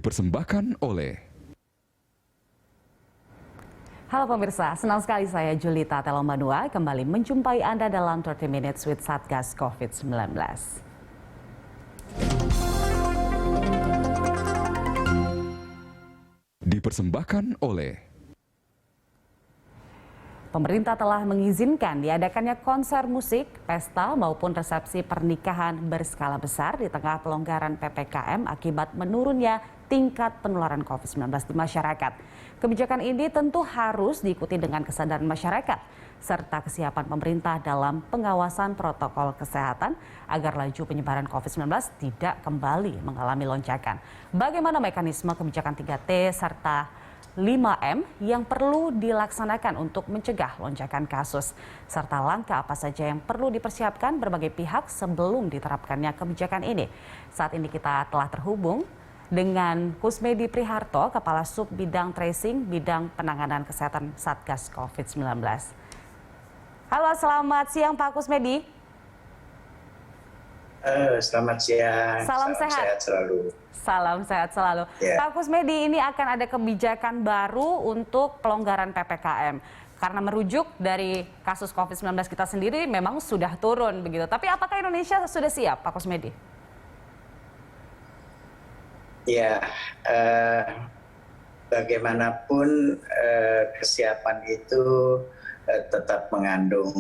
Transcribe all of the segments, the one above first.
Dipersembahkan oleh Halo pemirsa, senang sekali saya Julita Telombanua kembali menjumpai Anda dalam 30 Minutes with Satgas COVID-19. Dipersembahkan oleh Pemerintah telah mengizinkan diadakannya konser musik, pesta maupun resepsi pernikahan berskala besar di tengah pelonggaran PPKM akibat menurunnya tingkat penularan COVID-19 di masyarakat. Kebijakan ini tentu harus diikuti dengan kesadaran masyarakat serta kesiapan pemerintah dalam pengawasan protokol kesehatan agar laju penyebaran COVID-19 tidak kembali mengalami lonjakan. Bagaimana mekanisme kebijakan 3T serta 5M yang perlu dilaksanakan untuk mencegah lonjakan kasus, serta langkah apa saja yang perlu dipersiapkan berbagai pihak sebelum diterapkannya kebijakan ini. Saat ini kita telah terhubung dengan Kusmedi Priharto, Kepala Sub Bidang Tracing, Bidang Penanganan Kesehatan Satgas COVID-19. Halo, selamat siang Pak Kusmedi. Selamat siang. Salam sehat selalu. Salam sehat selalu. Yeah. Pak Kusmedi, ini akan ada kebijakan baru untuk pelonggaran PPKM. Karena merujuk dari kasus COVID-19 kita sendiri memang sudah turun begitu. Tapi apakah Indonesia sudah siap, Pak Kusmedi? Ya, bagaimanapun kesiapan itu tetap mengandung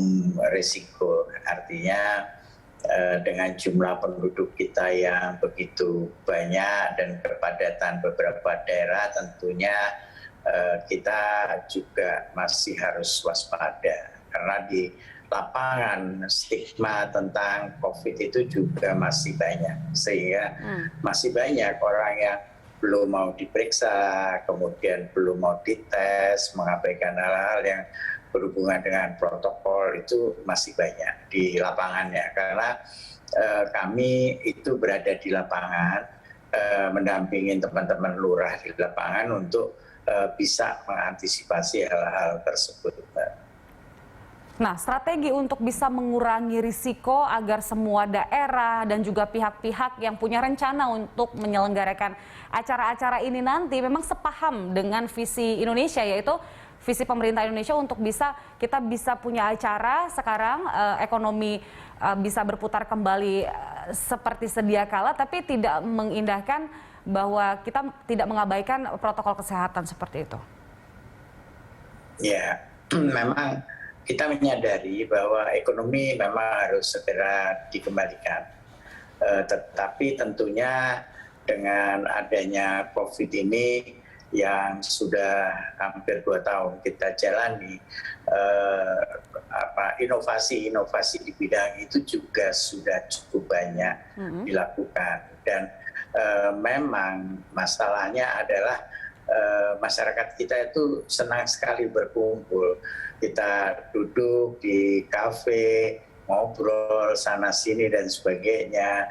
risiko. Artinya dengan jumlah penduduk kita yang begitu banyak dan kepadatan beberapa daerah, tentunya kita juga masih harus waspada karena di lapangan stigma tentang COVID itu juga masih banyak, sehingga masih banyak orang yang belum mau diperiksa, kemudian belum mau dites, mengabaikan hal-hal yang berhubungan dengan protokol itu masih banyak di lapangannya, karena kami itu berada di lapangan mendampingin teman-teman lurah di lapangan untuk bisa mengantisipasi hal-hal tersebut. Nah, strategi untuk bisa mengurangi risiko agar semua daerah dan juga pihak-pihak yang punya rencana untuk menyelenggarakan acara-acara ini nanti memang sepaham dengan visi Indonesia, yaitu visi pemerintah Indonesia untuk kita bisa punya acara sekarang, ekonomi bisa berputar kembali seperti sedia kala, tapi tidak mengindahkan bahwa kita tidak mengabaikan protokol kesehatan seperti itu. Ya, memang kita menyadari bahwa ekonomi memang harus segera dikembalikan. Tetapi tentunya dengan adanya COVID ini yang sudah hampir 2 tahun kita jalani, inovasi-inovasi di bidang itu juga sudah cukup banyak dilakukan. Dan memang masalahnya adalah masyarakat kita itu senang sekali berkumpul. Kita duduk di kafe, ngobrol sana sini dan sebagainya,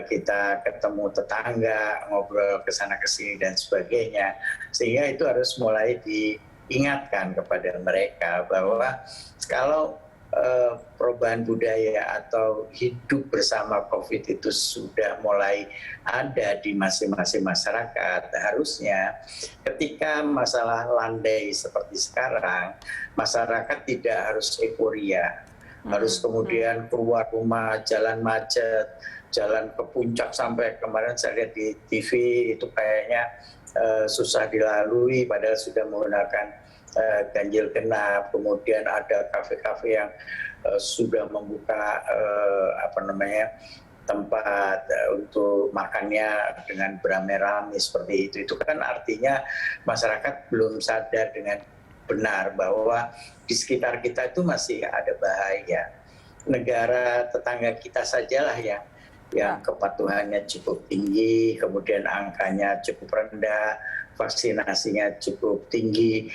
kita ketemu tetangga, ngobrol ke sana ke sini dan sebagainya, sehingga itu harus mulai diingatkan kepada mereka bahwa kalau perubahan budaya atau hidup bersama COVID itu sudah mulai ada di masing-masing masyarakat, harusnya ketika masalah landai seperti sekarang, masyarakat tidak harus euforia, harus kemudian keluar rumah, jalan macet, jalan ke puncak sampai kemarin saya lihat di TV itu kayaknya susah dilalui padahal sudah menggunakan ganjil genap. Kemudian ada kafe-kafe yang sudah membuka tempat untuk makannya dengan beramai-ramai seperti itu. Itu kan artinya masyarakat belum sadar dengan benar bahwa di sekitar kita itu masih ada bahaya. Negara tetangga kita sajalah yang kepatuhannya cukup tinggi, kemudian angkanya cukup rendah, vaksinasinya cukup tinggi,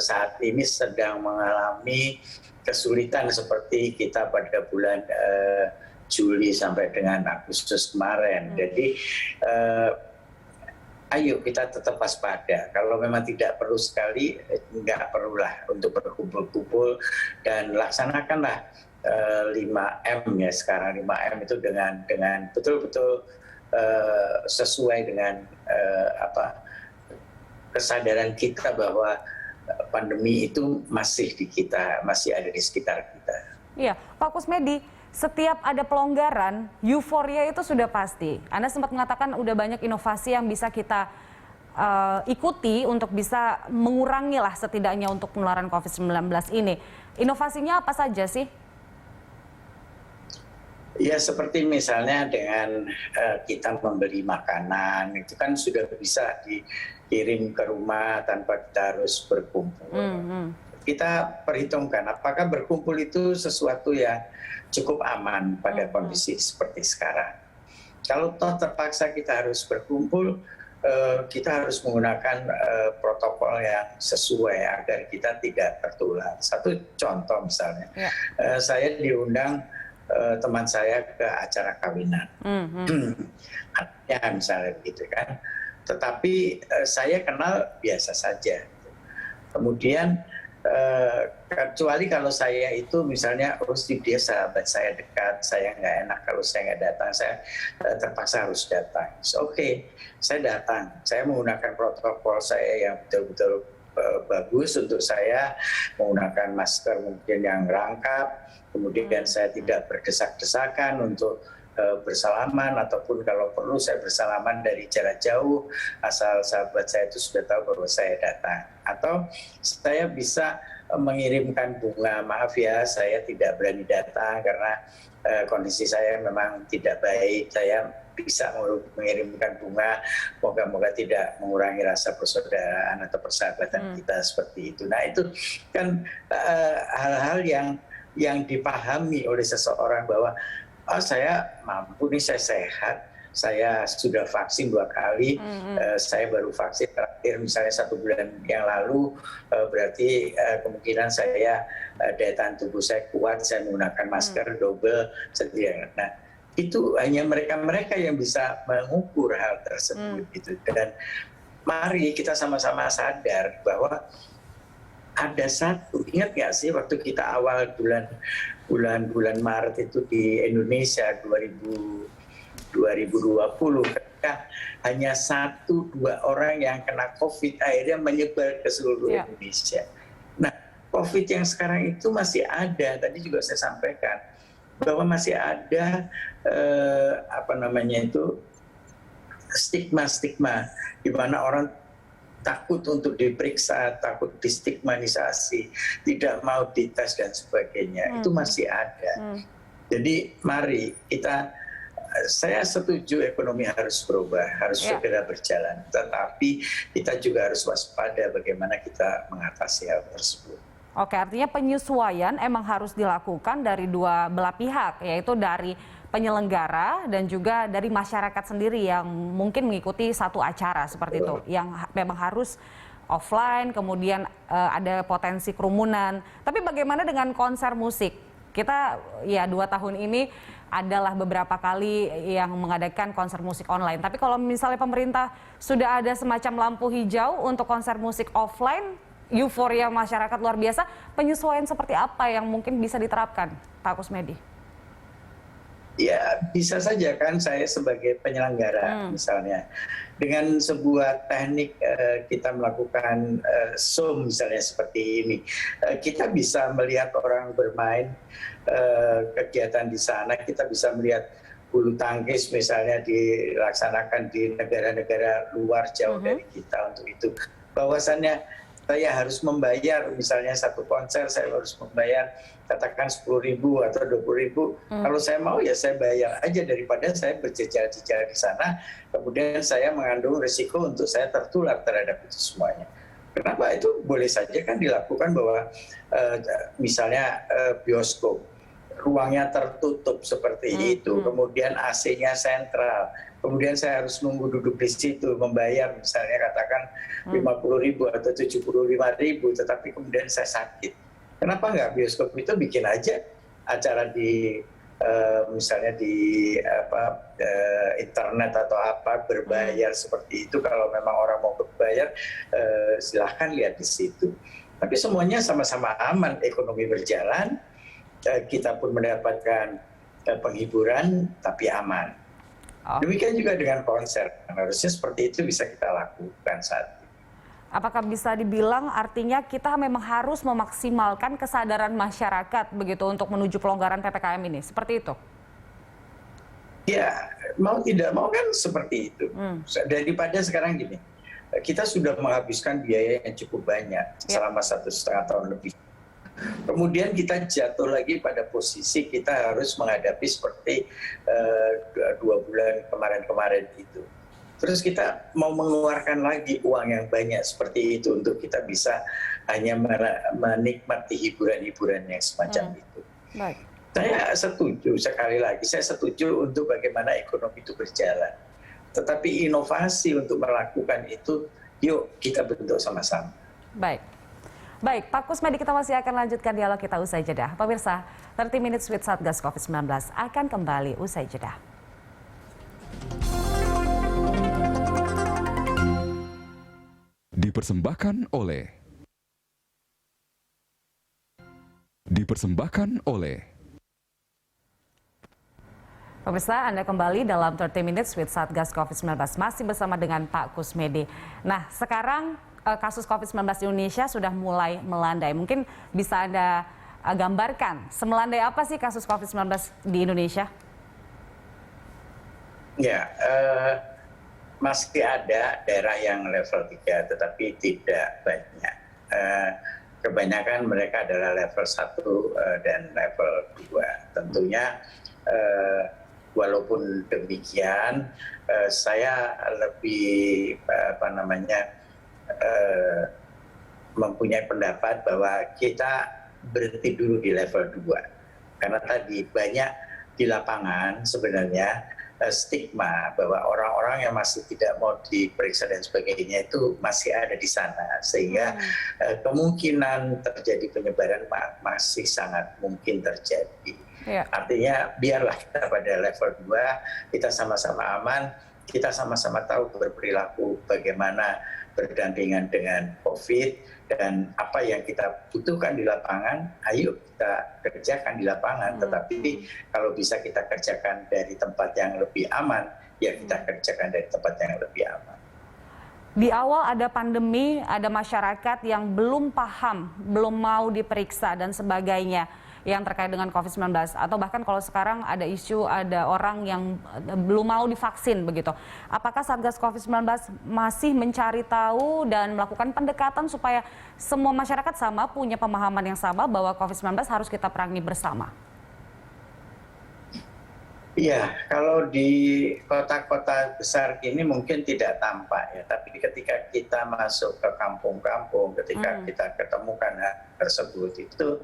saat ini sedang mengalami kesulitan seperti kita pada bulan Juli sampai dengan Agustus kemarin. Jadi ayo kita tetap waspada. Kalau memang tidak perlu sekali, nggak perlulah untuk berkumpul-kumpul, dan laksanakanlah 5M ya sekarang. 5M itu dengan betul-betul sesuai dengan kesadaran kita bahwa pandemi itu masih di kita, masih ada di sekitar kita. Iya, Pak Kusmedi, setiap ada pelonggaran, euforia itu sudah pasti. Anda sempat mengatakan udah banyak inovasi yang bisa kita ikuti untuk bisa mengurangi lah setidaknya untuk penularan COVID-19 ini. Inovasinya apa saja sih? Ya seperti misalnya dengan kita membeli makanan, itu kan sudah bisa dikirim ke rumah tanpa kita harus berkumpul. Kita perhitungkan apakah berkumpul itu sesuatu yang cukup aman pada kondisi seperti sekarang. Kalau toh terpaksa kita harus berkumpul, kita harus menggunakan protokol yang sesuai agar kita tidak tertular. Satu contoh misalnya, saya diundang teman saya ke acara kawinan, ya misalnya begitu kan. Tetapi saya kenal biasa saja. Kemudian kecuali kalau saya itu misalnya dia sahabat saya dekat, saya nggak enak kalau saya nggak datang, saya terpaksa harus datang. Oke, saya datang, saya menggunakan protokol saya yang betul-betul bagus untuk saya, menggunakan masker mungkin yang rangkap, kemudian saya tidak berdesak-desakan untuk bersalaman, ataupun kalau perlu saya bersalaman dari jarak jauh, asal sahabat saya itu sudah tahu bahwa saya datang. Atau saya bisa mengirimkan bunga, maaf ya saya tidak berani datang karena kondisi saya memang tidak baik, saya bisa mengirimkan bunga, moga-moga tidak mengurangi rasa persaudaraan atau persahabatan kita seperti itu. Nah itu kan hal-hal yang dipahami oleh seseorang bahwa saya mampu nih, saya sehat, saya sudah vaksin 2 kali, saya baru vaksin terakhir misalnya 1 bulan yang lalu, berarti kemungkinan saya daya tahan tubuh saya kuat, saya menggunakan masker double setia. Nah itu hanya mereka-mereka yang bisa mengukur hal tersebut gitu. Dan mari kita sama-sama sadar bahwa ada satu, ingat nggak sih waktu kita awal bulan Maret itu di Indonesia 2020 ketika hanya 1-2 orang yang kena COVID akhirnya menyebar ke seluruh Indonesia. Nah, COVID yang sekarang itu masih ada, tadi juga saya sampaikan bahwa masih ada stigma-stigma di mana orang takut untuk diperiksa, takut distigmanisasi, tidak mau dites dan sebagainya. Itu masih ada. Jadi mari saya setuju ekonomi harus berubah, harus segera berjalan. Tetapi kita juga harus waspada bagaimana kita mengatasi hal tersebut. Oke, artinya penyesuaian emang harus dilakukan dari dua belah pihak, yaitu dari penyelenggara dan juga dari masyarakat sendiri yang mungkin mengikuti satu acara seperti itu, yang memang harus offline, kemudian ada potensi kerumunan. Tapi bagaimana dengan konser musik? Kita ya 2 tahun ini adalah beberapa kali yang mengadakan konser musik online. Tapi kalau misalnya pemerintah sudah ada semacam lampu hijau untuk konser musik offline, euforia masyarakat luar biasa, penyesuaian seperti apa yang mungkin bisa diterapkan, Pak Kusmedi? Ya bisa saja kan saya sebagai penyelenggara misalnya dengan sebuah teknik kita melakukan Zoom misalnya seperti ini, kita bisa melihat orang bermain kegiatan di sana, kita bisa melihat bulu tangkis misalnya dilaksanakan di negara-negara luar jauh dari kita. Untuk itu bahwasannya saya harus membayar misalnya satu konser, saya harus membayar katakan 10.000 atau 20.000. Kalau saya mau ya saya bayar aja daripada saya berjejar-jejar di sana, kemudian saya mengandung risiko untuk saya tertular terhadap itu semuanya. Kenapa? Itu boleh saja kan dilakukan bahwa misalnya bioskop, ruangnya tertutup seperti itu, kemudian AC-nya sentral, kemudian saya harus nunggu duduk di situ, membayar misalnya katakan 50.000 atau 75.000, tetapi kemudian saya sakit. Kenapa nggak bioskop itu bikin aja acara di misalnya di internet atau apa berbayar seperti itu. Kalau memang orang mau berbayar silahkan lihat di situ. Tapi semuanya sama-sama aman, ekonomi berjalan, kita pun mendapatkan penghiburan tapi aman. Oh. Demikian juga dengan konser, harusnya seperti itu bisa kita lakukan saat ini. Apakah bisa dibilang artinya kita memang harus memaksimalkan kesadaran masyarakat begitu untuk menuju pelonggaran PPKM ini? Seperti itu? Ya, mau tidak mau kan seperti itu. Daripada sekarang gini, kita sudah menghabiskan biaya yang cukup banyak selama 1,5 tahun lebih. Kemudian kita jatuh lagi pada posisi kita harus menghadapi seperti 2 bulan kemarin-kemarin itu. Terus kita mau mengeluarkan lagi uang yang banyak seperti itu untuk kita bisa hanya menikmati hiburan-hiburan yang semacam itu. Baik. Saya setuju, sekali lagi saya setuju untuk bagaimana ekonomi itu berjalan. Tetapi inovasi untuk melakukan itu, yuk kita bentuk sama-sama. Baik. Baik, Pak Kusmedi, kita masih akan lanjutkan dialog kita usai jeda. Pemirsa, 30 Minutes with Satgas COVID-19 akan kembali usai jeda. Dipersembahkan oleh Pemirsa, Anda kembali dalam 30 Minutes with Satgas COVID-19, masih bersama dengan Pak Kusmedi. Nah, sekarang kasus COVID-19 di Indonesia sudah mulai melandai. Mungkin bisa Anda gambarkan, semelandai apa sih kasus COVID-19 di Indonesia? Ya, masih ada daerah yang level 3, tetapi tidak banyak. Kebanyakan mereka adalah level 1 dan level 2. Tentunya walaupun demikian, saya lebih mempunyai pendapat bahwa kita berhenti dulu di level 2. Karena tadi banyak di lapangan sebenarnya stigma bahwa orang-orang yang masih tidak mau diperiksa dan sebagainya itu masih ada di sana. Sehingga kemungkinan terjadi penyebaran masih sangat mungkin terjadi. Artinya biarlah kita pada level 2, kita sama-sama aman, kita sama-sama tahu berperilaku bagaimana berdampingan dengan COVID, dan apa yang kita butuhkan di lapangan, ayo kita kerjakan di lapangan. Tetapi kalau bisa kita kerjakan dari tempat yang lebih aman, ya kita kerjakan dari tempat yang lebih aman. Di awal ada pandemi, ada masyarakat yang belum paham, belum mau diperiksa dan sebagainya yang terkait dengan COVID-19, atau bahkan kalau sekarang ada isu ada orang yang belum mau divaksin begitu. Apakah Satgas COVID-19 masih mencari tahu dan melakukan pendekatan supaya semua masyarakat sama punya pemahaman yang sama bahwa COVID-19 harus kita perangi bersama? Iya, kalau di kota-kota besar ini mungkin tidak tampak ya, tapi ketika kita masuk ke kampung-kampung, ketika kita ketemukan hal tersebut, itu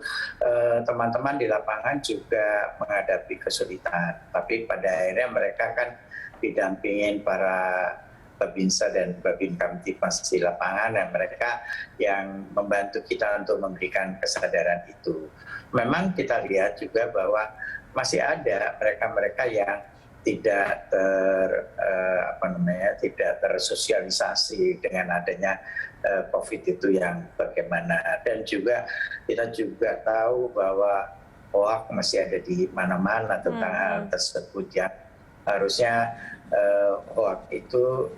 teman-teman di lapangan juga menghadapi kesulitan. Tapi pada akhirnya mereka kan didampingin para Babinsa dan Babin Kamtipmas di lapangan, dan mereka yang membantu kita untuk memberikan kesadaran itu. Memang kita lihat juga bahwa masih ada mereka-mereka yang tidak tidak tersosialisasi dengan adanya COVID itu yang bagaimana. Dan juga kita juga tahu bahwa hoax masih ada di mana-mana tentang hal tersebut, yang harusnya hoax itu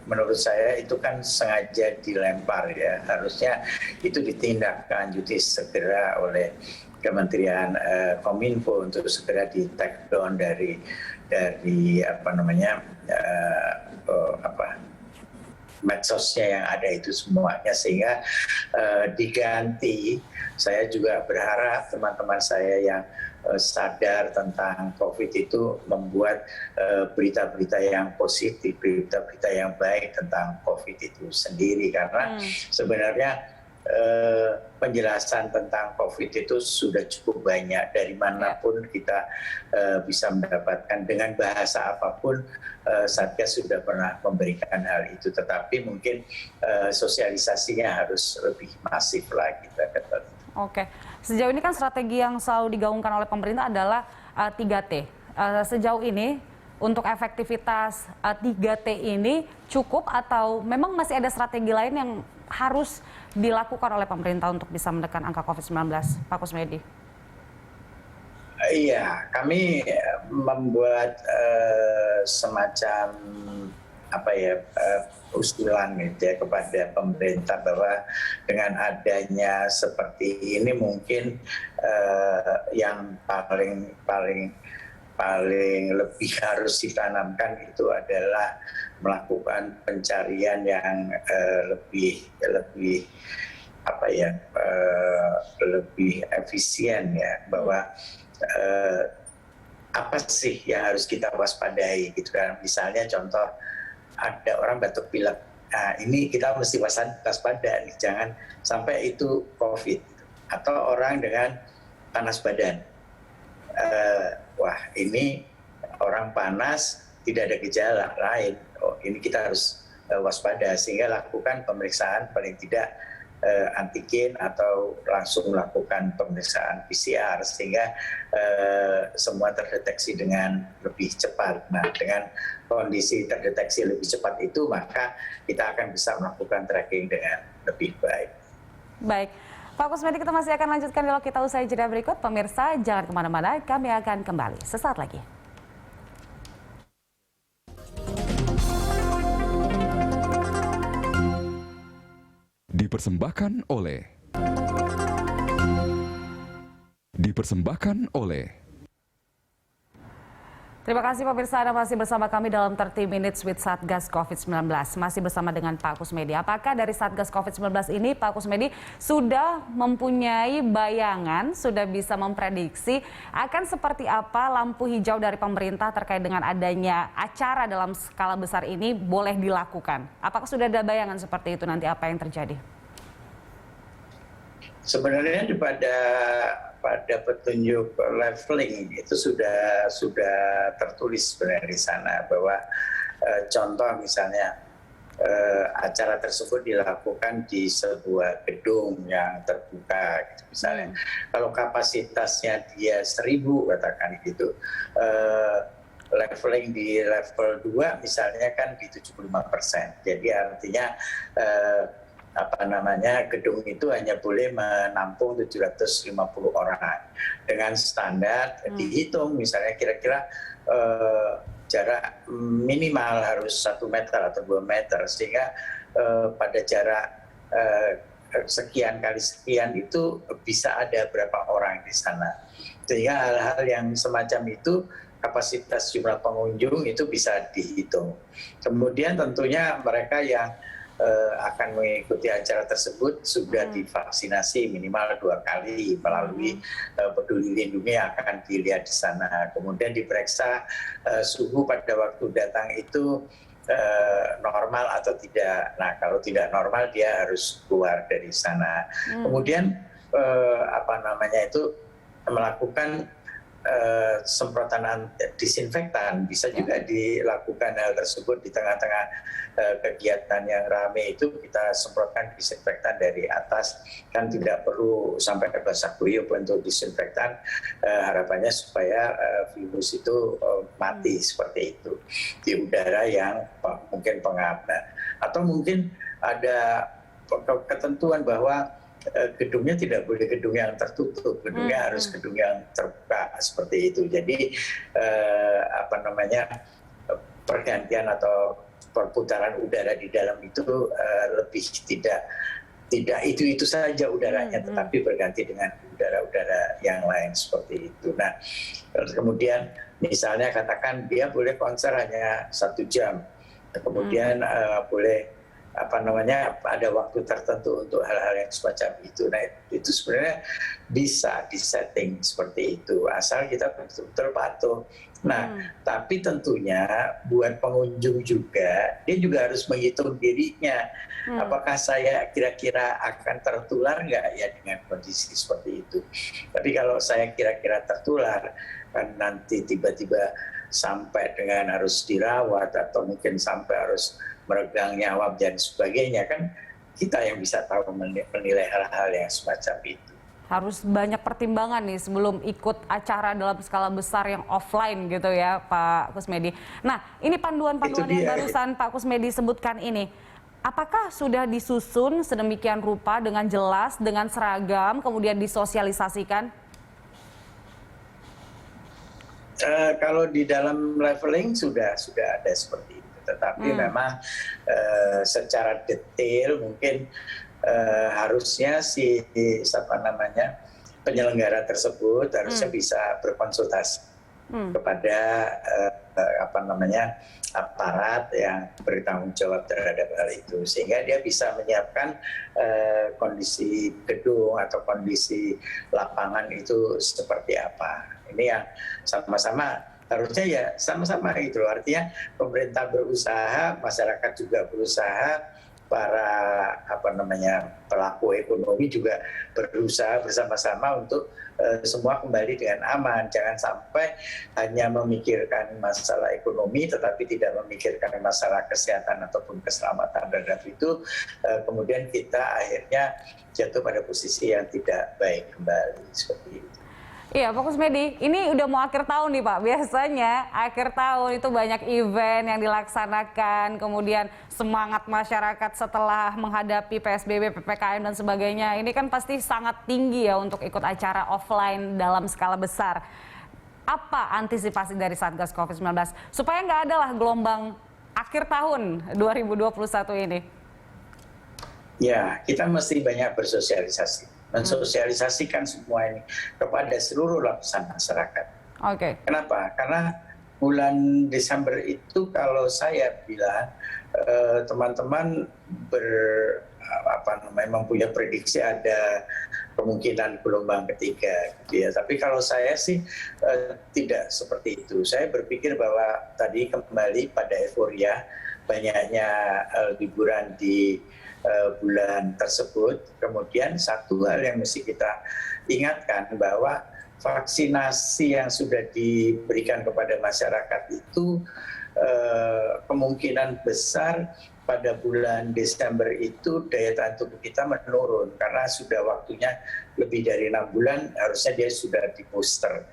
menurut saya itu kan sengaja dilempar ya, harusnya itu ditindaklanjuti segera oleh Kementerian Kominfo untuk segera di take down dari medsosnya yang ada itu semuanya, sehingga diganti. Saya juga berharap teman-teman saya yang sadar tentang COVID itu membuat berita-berita yang positif, berita-berita yang baik tentang COVID itu sendiri, karena sebenarnya penjelasan tentang COVID itu sudah cukup banyak. Dari manapun kita bisa mendapatkan dengan bahasa apapun, Satgas sudah pernah memberikan hal itu. Tetapi mungkin sosialisasinya harus lebih masif lagi. Oke, sejauh ini kan strategi yang selalu digaungkan oleh pemerintah adalah 3T. Sejauh ini untuk efektivitas 3T ini cukup atau memang masih ada strategi lain yang harus dilakukan oleh pemerintah untuk bisa menekan angka COVID-19, Pak Kusmedi? Iya, kami membuat semacam usulan gitu ya kepada pemerintah bahwa dengan adanya seperti ini mungkin yang paling lebih harus ditanamkan itu adalah melakukan pencarian yang lebih efisien ya, bahwa apa sih yang harus kita waspadai gitu kan. Misalnya contoh, ada orang batuk pilek, nah ini kita mesti waspada nih, jangan sampai itu COVID. Atau orang dengan panas badan, wah ini orang panas tidak ada gejala lain, oh ini kita harus waspada, sehingga lakukan pemeriksaan paling tidak antigen atau langsung melakukan pemeriksaan PCR sehingga semua terdeteksi dengan lebih cepat. Nah, dengan kondisi terdeteksi lebih cepat itu, maka kita akan bisa melakukan tracking dengan lebih baik. Baik, Pak Kusmedi, kita masih akan lanjutkan dialog kita usai jeda berikut. Pemirsa, jangan kemana-mana, kami akan kembali sesaat lagi. Dipersembahkan oleh Terima kasih pemirsa, Anda masih bersama kami dalam 30 Minutes with Satgas COVID-19. Masih bersama dengan Pak Kusmedi. Apakah dari Satgas COVID-19 ini Pak Kusmedi sudah mempunyai bayangan, sudah bisa memprediksi akan seperti apa lampu hijau dari pemerintah terkait dengan adanya acara dalam skala besar ini boleh dilakukan? Apakah sudah ada bayangan seperti itu, nanti apa yang terjadi? Sebenarnya pada petunjuk leveling itu sudah tertulis sebenarnya di sana, bahwa contoh misalnya acara tersebut dilakukan di sebuah gedung yang terbuka gitu, misalnya. Kalau kapasitasnya dia 1.000 katakan gitu, leveling di level 2 misalnya kan di 75%. Jadi artinya gedung itu hanya boleh menampung 750 orang dengan standar dihitung misalnya kira-kira jarak minimal harus 1 meter atau 2 meter, sehingga pada jarak sekian kali sekian itu bisa ada berapa orang di sana, sehingga hal-hal yang semacam itu kapasitas jumlah pengunjung itu bisa dihitung. Kemudian tentunya mereka yang akan mengikuti acara tersebut sudah divaksinasi minimal 2 kali melalui Peduli Lindungi yang akan dilihat di sana. Kemudian diperiksa suhu pada waktu datang itu normal atau tidak. Nah, kalau tidak normal dia harus keluar dari sana. Kemudian melakukan semprotan disinfektan, bisa juga dilakukan hal tersebut di tengah-tengah kegiatan yang ramai itu, kita semprotkan disinfektan dari atas, kan tidak perlu sampai basah kuyup untuk disinfektan, harapannya supaya virus itu mati seperti itu di udara yang mungkin pengap. Atau mungkin ada ketentuan bahwa gedungnya tidak boleh gedung yang tertutup, gedungnya harus gedung yang terbuka seperti itu. Jadi pergantian atau perputaran udara di dalam itu lebih tidak itu saja udaranya, tetapi berganti dengan udara-udara yang lain seperti itu. Nah, kemudian misalnya katakan dia boleh konser hanya 1 jam, kemudian boleh ada waktu tertentu untuk hal-hal yang semacam itu. Nah, itu sebenarnya bisa disetting seperti itu, asal kita betul-betul patuh. Nah, tapi tentunya buat pengunjung juga, dia juga harus menghitung dirinya. Apakah saya kira-kira akan tertular nggak ya dengan kondisi seperti itu. Tapi kalau saya kira-kira tertular, kan nanti tiba-tiba sampai dengan harus dirawat atau mungkin sampai harus meregang nyawa dan sebagainya, kan kita yang bisa tahu menilai hal-hal yang semacam itu. Harus banyak pertimbangan nih sebelum ikut acara dalam skala besar yang offline gitu ya Pak Kusmedi. Nah, ini panduan-panduan yang barusan Pak Kusmedi sebutkan ini, apakah sudah disusun sedemikian rupa dengan jelas, dengan seragam, kemudian disosialisasikan? Kalau di dalam leveling sudah ada seperti itu, tetapi memang secara detail mungkin harusnya si penyelenggara tersebut harusnya bisa berkonsultasi kepada aparat yang bertanggung jawab terhadap hal itu, sehingga dia bisa menyiapkan kondisi gedung atau kondisi lapangan itu seperti apa. Ini yang sama-sama harusnya ya sama-sama itu, artinya pemerintah berusaha, masyarakat juga berusaha, para pelaku ekonomi juga berusaha bersama-sama untuk semua kembali dengan aman. Jangan sampai hanya memikirkan masalah ekonomi tetapi tidak memikirkan masalah kesehatan ataupun keselamatan terhadap itu, kemudian kita akhirnya jatuh pada posisi yang tidak baik kembali seperti itu. Iya, Pak Kusmedi, ini udah mau akhir tahun nih Pak. Biasanya akhir tahun itu banyak event yang dilaksanakan, kemudian semangat masyarakat setelah menghadapi PSBB, PPKM dan sebagainya. Ini kan pasti sangat tinggi ya untuk ikut acara offline dalam skala besar. Apa antisipasi dari Satgas COVID-19 supaya nggak ada lah gelombang akhir tahun 2021 ini? Ya, kita mesti banyak bersosialisasi. Mensosialisasikan semua ini kepada seluruh lapisan masyarakat. Oke. Kenapa? Karena bulan Desember itu kalau saya bilang teman-teman mempunyai prediksi ada kemungkinan gelombang ketiga, gitu ya. Tapi kalau saya sih tidak seperti itu. Saya berpikir bahwa tadi kembali pada euforia banyaknya liburan di bulan tersebut. Kemudian satu hal yang mesti kita ingatkan bahwa vaksinasi yang sudah diberikan kepada masyarakat itu kemungkinan besar pada bulan Desember itu daya tahan tubuh kita menurun karena sudah waktunya lebih dari 6 bulan, harusnya dia sudah di booster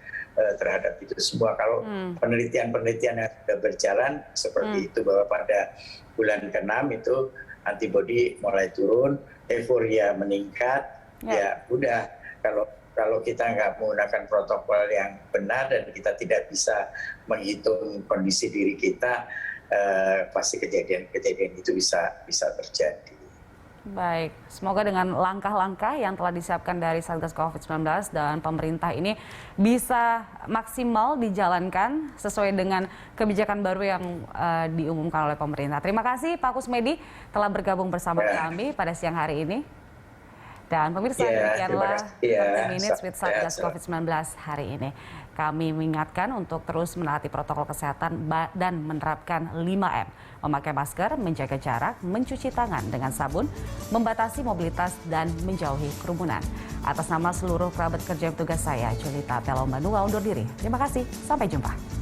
terhadap itu semua. Kalau penelitian-penelitian yang sudah berjalan seperti itu, bahwa pada bulan ke-6 itu antibodi mulai turun, euforia meningkat, ya udah kalau kita nggak menggunakan protokol yang benar dan kita tidak bisa menghitung kondisi diri kita, pasti kejadian-kejadian itu bisa terjadi. Baik, semoga dengan langkah-langkah yang telah disiapkan dari Satgas COVID-19 dan pemerintah ini bisa maksimal dijalankan sesuai dengan kebijakan baru yang diumumkan oleh pemerintah. Terima kasih Pak Kusmedi telah bergabung bersama kami pada siang hari ini. Dan pemirsa, demikianlah 30 Minutes with Satgas COVID-19 hari ini. Kami mengingatkan untuk terus menaati protokol kesehatan dan menerapkan 5M. Memakai masker, menjaga jarak, mencuci tangan dengan sabun, membatasi mobilitas, dan menjauhi kerumunan. Atas nama seluruh kerabat kerja yang tugas saya, Julita Pelombanua undur diri. Terima kasih, sampai jumpa.